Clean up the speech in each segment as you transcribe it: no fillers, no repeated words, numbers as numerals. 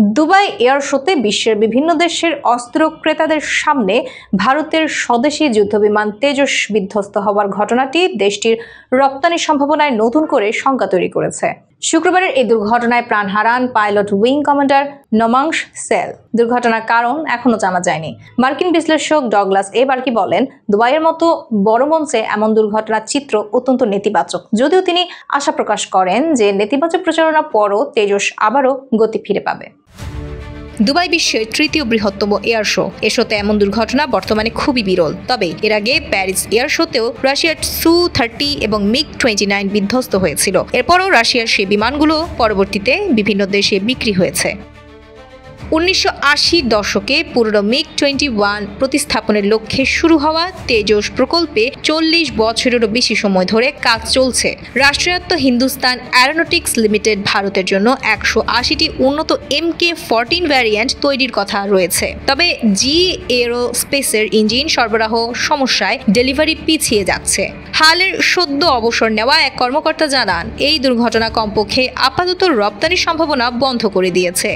Dubai air শোতে বিশ্বের বিভিন্ন দেশের অস্ত্র ক্রেতাদের সামনে ভারতের স্বদেশী যুদ্ধবিমান তেজস বিধ্বস্ত হওয়ার ঘটনাটি দেশটির রপ্তানি সম্ভাবনায় নতুন করে শঙ্কা তৈরি করেছে। শুক্রবারের এই দুর্ঘটনায় প্রাণ হারান পাইলট উইং কমান্ডার নমাংস সেল। দুর্ঘটনার কারণ এখনো জানা যায়নি। মার্কিন বিশ্লেষক ডগলাস এ বার্কি বলেন, দুবাইয়ের মতো বড় মঞ্চে এমন দুর্ঘটনার চিত্র অত্যন্ত নেতিবাচক। যদিও তিনি আশা প্রকাশ করেন যে নেতিবাচক প্রচারণার পরও তেজস আবারও গতি ফিরে পাবে। দুবাই বিশ্বের তৃতীয় বৃহত্তম এয়ার শো। এ শোতে এমন দুর্ঘটনা বর্তমানে খুবই বিরল। তবে এর আগে প্যারিস এয়ার শোতেও রাশিয়ার সু-30 এবং মিগ-29 বিধ্বস্ত হয়েছিল। এরপরও রাশিয়ার সেই বিমানগুলো পরবর্তীতে বিভিন্ন দেশে বিক্রি হয়েছে। 1980 দশকে পুরনো মিগ-21 প্রতিস্থাপনের লক্ষ্যে শুরু হওয়া তেজস প্রকল্পে 40 বছরেরও বেশি সময় ধরে কাজ চলছে। রাষ্ট্রায়ত্ত হিন্দুস্তান অ্যারোনটিক্স লিমিটেড ভারতের জন্য 180টি উন্নত MK-14 ভ্যারিয়েন্ট তৈরির কথা রয়েছে। তবে জি এরোস্পেসের ইঞ্জিন সরবরাহ সমস্যায় ডেলিভারি পিছিয়ে যাচ্ছে। হালের সদ্য অবসর নেওয়া এক কর্মকর্তা জানান, এই দুর্ঘটনা কমপক্ষে আপাতত রপ্তানির সম্ভাবনা বন্ধ করে দিয়েছে।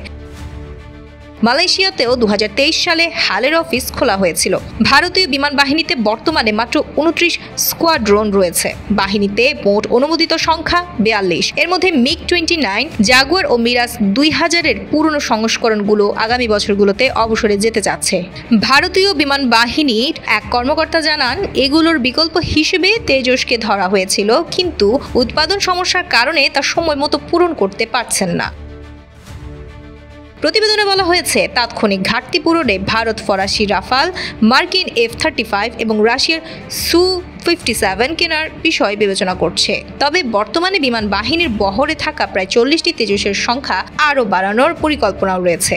মালয়েশিয়াতেও 2023 সালে হালের অফিস খোলা হয়েছিল। ভারতীয় বিমান বাহিনীতে বর্তমানে মাত্র 29 স্কোয়াড্রন রয়েছে। বাহিনীতে মোট অনুমোদিত সংখ্যা 42। এর মধ্যে মিগ-29, জাগুয়ার ও মিরাজ 2000-এর পুরনো সংস্করণগুলো আগামী বছরগুলোতে অবসরে যেতে যাচ্ছে। ভারতীয় বিমান বাহিনীর এক কর্মকর্তা জানান, এগুলোর বিকল্প হিসেবে তেজসকে ধরা হয়েছিল, কিন্তু উৎপাদন সমস্যার কারণে তা সময় মতো পূরণ করতে পারছেন না। প্রতিবেদনে বলা হয়েছে, তাৎক্ষণিক ঘাটতি পূরণে ভারত ফরাসি রাফাল, মার্কিন F-35 এবং রাশিয়ার সু-57 কেনার বিষয় বিবেচনা করছে। তবে বর্তমানে বিমান বাহিনীর বহরে থাকা প্রায় 40টি তেজসের সংখ্যা আরও বাড়ানোর পরিকল্পনাও রয়েছে।